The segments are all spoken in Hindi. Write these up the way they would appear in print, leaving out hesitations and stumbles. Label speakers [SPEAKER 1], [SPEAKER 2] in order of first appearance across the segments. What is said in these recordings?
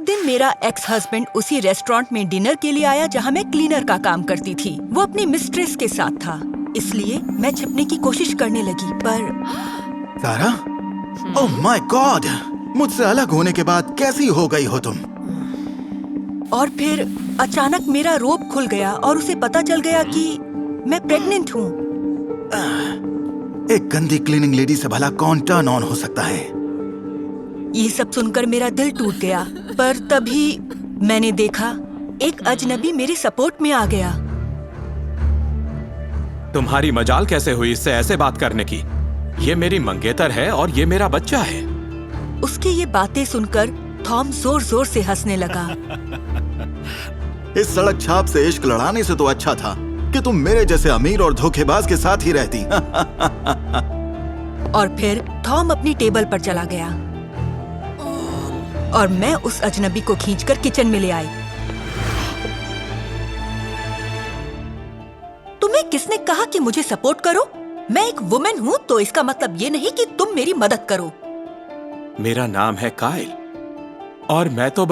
[SPEAKER 1] दिन मेरा एक्स हस्बैंड उसी रेस्टोरेंट में डिनर के लिए आया जहाँ मैं क्लीनर का काम करती थी। वो अपनी मिस्ट्रेस के साथ था, इसलिए मैं छिपने की कोशिश करने लगी, पर
[SPEAKER 2] सारा, ओह माय गॉड, मुझसे अलग होने के बाद कैसी हो गई हो तुम?
[SPEAKER 1] और फिर अचानक मेरा रोब खुल गया और उसे पता चल गया कि मैं प्रेग्नेंट हूँ।
[SPEAKER 2] एक गंदी क्लीनिंग लेडी से भला कौन टर्न ऑन हो सकता है?
[SPEAKER 1] ये सब सुनकर मेरा दिल टूट गया, पर तभी मैंने देखा एक अजनबी मेरे सपोर्ट में आ गया।
[SPEAKER 3] तुम्हारी मजाल कैसे हुई इससे ऐसे बात करने की? ये मेरी मंगेतर है और ये मेरा बच्चा है।
[SPEAKER 1] उसकी ये बातें सुनकर थॉम जोर जोर से हंसने लगा।
[SPEAKER 2] इस सड़क छाप से इश्क लड़ाने से तो अच्छा था कि तुम मेरे जैसे अमीर और धोखेबाज के साथ ही रहती।
[SPEAKER 1] और फिर थॉम अपनी टेबल पर चला गया और मैं उस अजनबी को खींचकर किचन में ले आई। तुम्हें किसने कहा कि मुझे सपोर्ट करो? मैं एक वुमेन हूँ, तो इसका मतलब ये नहीं कि तुम मेरी मदद करो।
[SPEAKER 3] मेरा नाम है काइल और मैं तो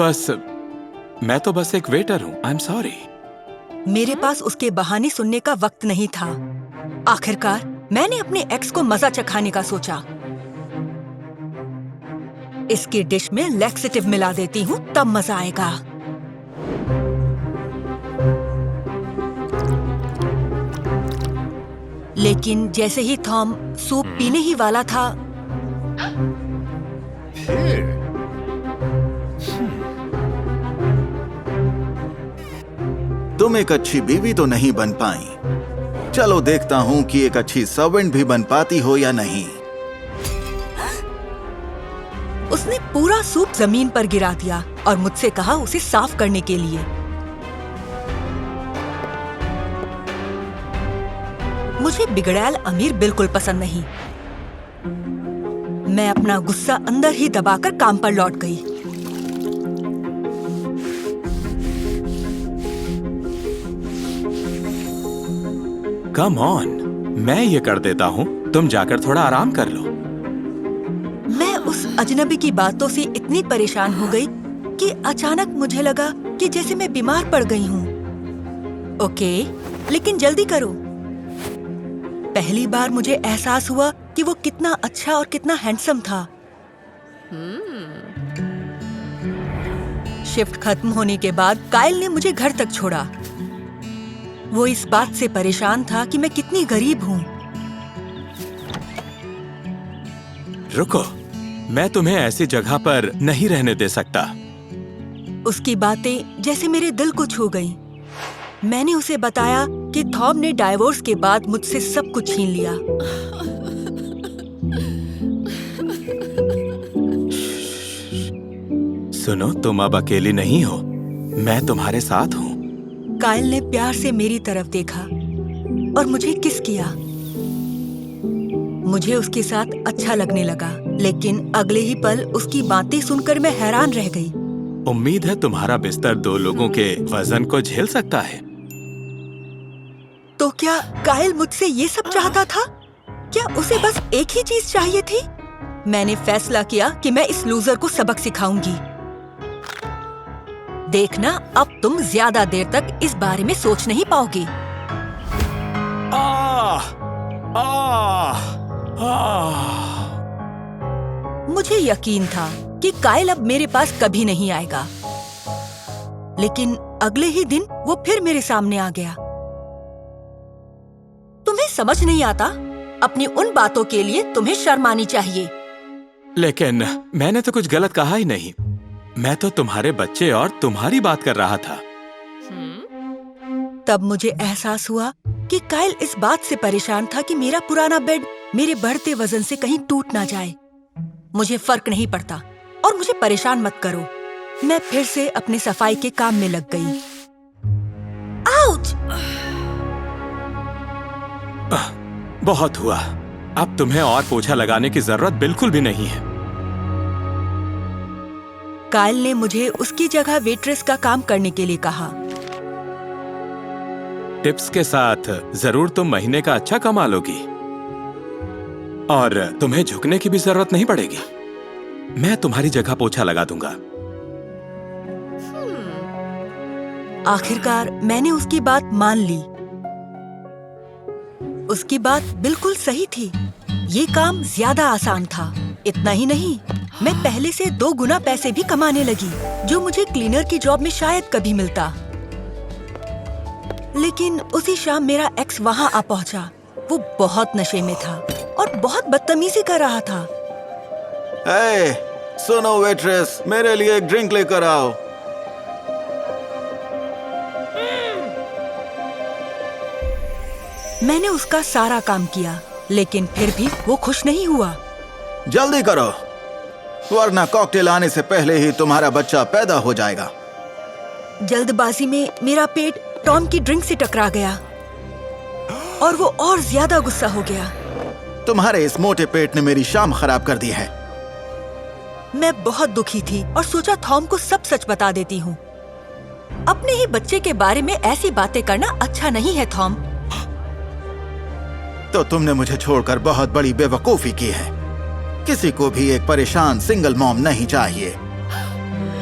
[SPEAKER 3] बस एक वेटर हूँ। I am sorry.
[SPEAKER 1] मेरे पास उसके बहाने सुनने का वक्त नहीं था। आखिरकार मैंने अपने एक्स को मजा चखाने का सोचा। इसकी डिश में लैक्सेटिव मिला देती हूँ, तब मजा आएगा। लेकिन जैसे ही थॉम सूप पीने ही वाला था,
[SPEAKER 2] तुम एक अच्छी बीवी तो नहीं बन पाई। चलो देखता हूँ कि एक अच्छी सर्वेंट भी बन पाती हो या नहीं।
[SPEAKER 1] उसने पूरा सूप जमीन पर गिरा दिया और मुझसे कहा उसे साफ करने के लिए। मुझे बिगड़ैल अमीर बिल्कुल पसंद नहीं। मैं अपना गुस्सा अंदर ही दबाकर काम पर लौट गई।
[SPEAKER 3] कम ऑन, मैं ये कर देता हूँ, तुम जाकर थोड़ा आराम कर लो।
[SPEAKER 1] मैं उस अजनबी की बातों से इतनी परेशान हो गई कि अचानक मुझे लगा कि जैसे मैं बीमार पड़ गई हूँ। ओके, लेकिन जल्दी करो। पहली बार मुझे एहसास हुआ कि वो कितना अच्छा और कितना हैंडसम था। शिफ्ट खत्म होने के बाद काइल ने मुझे घर तक छोड़ा। वो इस बात से परेशान था कि मैं कितनी गरीब हूँ।
[SPEAKER 3] रुको, मैं तुम्हें ऐसी जगह पर नहीं रहने दे सकता।
[SPEAKER 1] उसकी बातें जैसे मेरे दिल को छू गईं। मैंने उसे बताया कि थॉम ने डाइवोर्स के बाद मुझसे सब कुछ छीन लिया।
[SPEAKER 3] सुनो, तुम अब अकेली नहीं हो, मैं तुम्हारे साथ हूँ।
[SPEAKER 1] काइल ने प्यार से मेरी तरफ देखा और मुझे किस किया। मुझे उसके साथ अच्छा लगने लगा, लेकिन अगले ही पल उसकी बातें सुनकर मैं हैरान रह गई।
[SPEAKER 3] उम्मीद है तुम्हारा बिस्तर 2 लोगों के वजन को झेल सकता है।
[SPEAKER 1] तो क्या काइल मुझसे ये सब चाहता था? क्या उसे बस एक ही चीज चाहिए थी? मैंने फैसला किया कि मैं इस लूजर को सबक सिखाऊंगी। देखना, अब तुम ज्यादा देर तक इस बारे में सोच नहीं पाओगी। मुझे यकीन था कि काइल अब मेरे पास कभी नहीं आएगा, लेकिन अगले ही दिन वो फिर मेरे सामने आ गया। तुम्हें समझ नहीं आता? अपनी उन बातों के लिए तुम्हें शर्म आनी चाहिए।
[SPEAKER 3] लेकिन मैंने तो कुछ गलत कहा ही नहीं। मैं तो तुम्हारे बच्चे और तुम्हारी बात कर रहा था।
[SPEAKER 1] तब मुझे एहसास हुआ कि काइल इस बात से परेशान था कि मेरा पुराना बेड मेरे बढ़ते वजन से कहीं टूट ना जाए। मुझे फर्क नहीं पड़ता और मुझे परेशान मत करो। मैं फिर से अपने सफाई के काम में लग गई। आउच!
[SPEAKER 3] बहुत हुआ। अब तुम्हें और पोछा लगाने की जरूरत बिल्कुल भी नहीं है।
[SPEAKER 1] काइल ने मुझे उसकी जगह वेट्रेस का काम करने के लिए कहा।
[SPEAKER 3] टिप्स के साथ जरूर तुम महीने का अच्छा कमा लोगी और तुम्हें झुकने की भी जरूरत नहीं पड़ेगी। मैं तुम्हारी जगह पोछा लगा दूंगा।
[SPEAKER 1] आखिरकार मैंने उसकी बात मान ली। उसकी बात बिल्कुल सही थी। ये काम ज्यादा आसान था। इतना ही नहीं, मैं पहले से 2 गुना पैसे भी कमाने लगी, जो मुझे क्लीनर की जॉब में शायद कभी मिलता। लेकिन उसी शाम मेरा एक्स वहाँ आ पहुँचा। वो बहुत नशे में था और बहुत बदतमीजी कर रहा था।
[SPEAKER 2] ए, सुनो वेट्रेस, मेरे लिए एक ड्रिंक लेकर आओ।
[SPEAKER 1] मैंने उसका सारा काम किया, लेकिन फिर भी वो खुश नहीं हुआ।
[SPEAKER 2] जल्दी करो, वरना कॉकटेल आने से पहले ही तुम्हारा बच्चा पैदा हो जाएगा।
[SPEAKER 1] जल्दबाजी में मेरा पेट टॉम की ड्रिंक से टकरा गया और वो और ज्यादा गुस्सा हो गया।
[SPEAKER 2] तुम्हारे इस मोटे पेट ने मेरी शाम खराब कर दी है।
[SPEAKER 1] मैं बहुत दुखी थी और सोचा थॉम को सब सच बता देती हूँ। अपने ही बच्चे के बारे में ऐसी बातें करना अच्छा नहीं है थॉम।
[SPEAKER 2] तो तुमने मुझे छोड़कर बहुत बड़ी बेवकूफी की है। किसी को भी एक परेशान सिंगल मॉम नहीं चाहिए।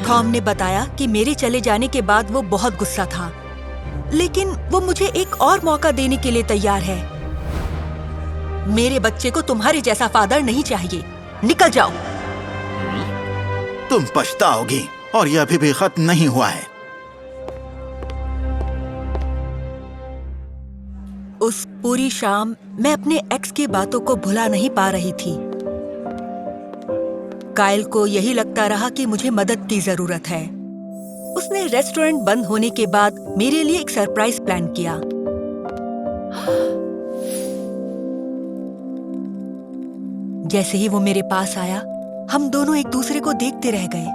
[SPEAKER 1] थॉम ने बताया कि मेरे चले जाने के बाद वो बहुत गुस्सा था, लेकिन वो मुझे एक और मौका देने के लिए तैयार है। मेरे बच्चे को तुम्हारे जैसा फादर नहीं चाहिए। निकल जाओ।
[SPEAKER 2] तुम पछताओगी, और यह अभी भी खत्म नहीं हुआ है।
[SPEAKER 1] उस पूरी शाम मैं अपने एक्स की बातों को भुला नहीं पा रही थी। काइल को यही लगता रहा कि मुझे मदद की जरूरत है। उसने रेस्टोरेंट बंद होने के बाद मेरे लिए एक सरप्राइज प्लान किया। जैसे ही वो मेरे पास आया, हम दोनों एक दूसरे को देखते रह गए।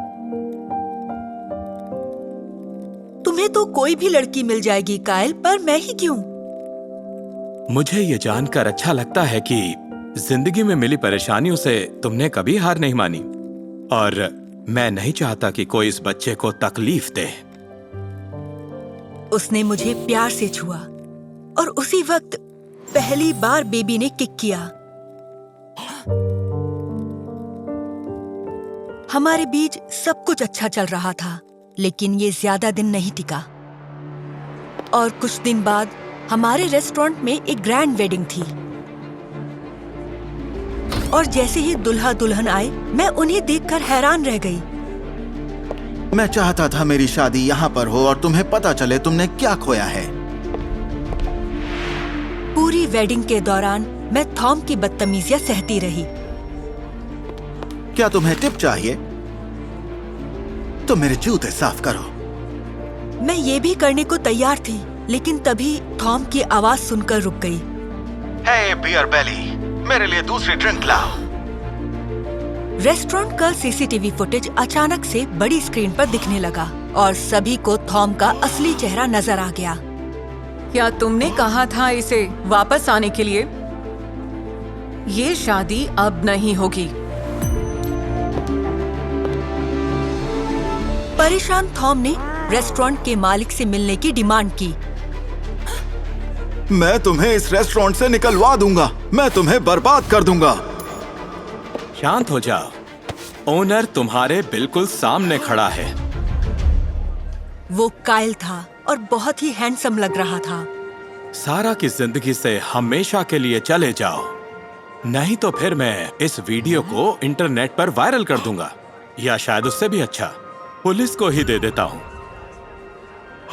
[SPEAKER 1] तुम्हें तो कोई भी लड़की मिल जाएगी काइल, पर मैं ही क्यों?
[SPEAKER 3] मुझे ये जानकर अच्छा लगता है कि जिंदगी में मिली परेशानियों से तुमने कभी हार नहीं मानी, और मैं नहीं चाहता कि कोई इस बच्चे को तकलीफ दे।
[SPEAKER 1] उसने मुझे प्यार से छुआ और उसी वक्त पहली बार बेबी ने किक किया। हमारे बीच सब कुछ अच्छा चल रहा था, लेकिन ये ज्यादा दिन नहीं टिका। और कुछ दिन बाद हमारे रेस्टोरेंट में एक ग्रैंड वेडिंग थी, और जैसे ही दुल्हा दुल्हन आए, मैं उन्हें देखकर हैरान रह गई।
[SPEAKER 2] मैं चाहता था मेरी शादी यहाँ पर हो और तुम्हें पता चले तुमने क्या खोया है।
[SPEAKER 1] पूरी वेडिंग के दौरान मैं थॉम की बदतमीजियां सहती रही।
[SPEAKER 2] क्या तुम्हें टिप चाहिए? तो मेरे जूते साफ करो।
[SPEAKER 1] मैं ये भी करने को तैयार थी, लेकिन तभी थॉम की आवाज सुनकर रुक गई।
[SPEAKER 2] हे बियर बेली, मेरे लिए दूसरी ड्रिंक लाओ।
[SPEAKER 1] रेस्टोरेंट का सीसीटीवी फुटेज अचानक से बड़ी स्क्रीन पर दिखने लगा और सभी को थॉम का असली चेहरा नजर आ गया।
[SPEAKER 4] क्या तुमने कहा था इसे वापस आने के लिए? ये शादी अब नहीं होगी।
[SPEAKER 1] परेशान थॉम ने रेस्टोरेंट के मालिक से मिलने की डिमांड की।
[SPEAKER 2] मैं तुम्हें इस रेस्टोरेंट से निकलवा दूंगा। मैं तुम्हें बर्बाद कर दूंगा।
[SPEAKER 3] शांत हो जाओ, ओनर तुम्हारे बिल्कुल सामने खड़ा है।
[SPEAKER 1] वो काइल था और बहुत ही हैंडसम लग रहा था।
[SPEAKER 3] सारा की जिंदगी से हमेशा के लिए चले जाओ, नहीं तो फिर मैं इस वीडियो को इंटरनेट पर वायरल कर दूंगा, या शायद उससे भी अच्छा पुलिस को ही दे देता हूँ।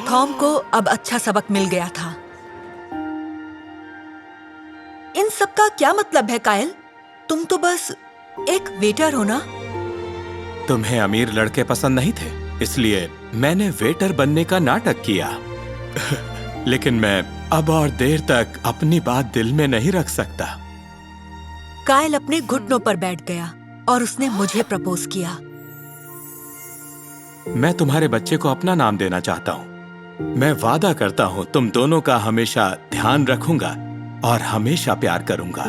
[SPEAKER 1] थॉम को अब अच्छा सबक मिल गया था। इन सब का क्या मतलब है काइल? तुम तो बस एक वेटर हो ना?
[SPEAKER 3] तुम्हें अमीर लड़के पसंद नहीं थे, इसलिए मैंने वेटर बनने का नाटक किया। लेकिन मैं अब और देर तक अपनी बात दिल में नहीं रख सकता।
[SPEAKER 1] काइल अपने घुटनों पर बैठ गया और उसने मुझे प्रपोज किया।
[SPEAKER 3] मैं तुम्हारे बच्चे को अपना नाम देना चाहता हूँ। मैं वादा करता हूँ तुम दोनों का हमेशा ध्यान रखूंगा और हमेशा प्यार करूंगा।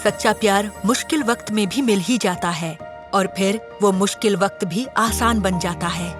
[SPEAKER 1] सच्चा प्यार मुश्किल वक्त में भी मिल ही जाता है, और फिर वो मुश्किल वक्त भी आसान बन जाता है।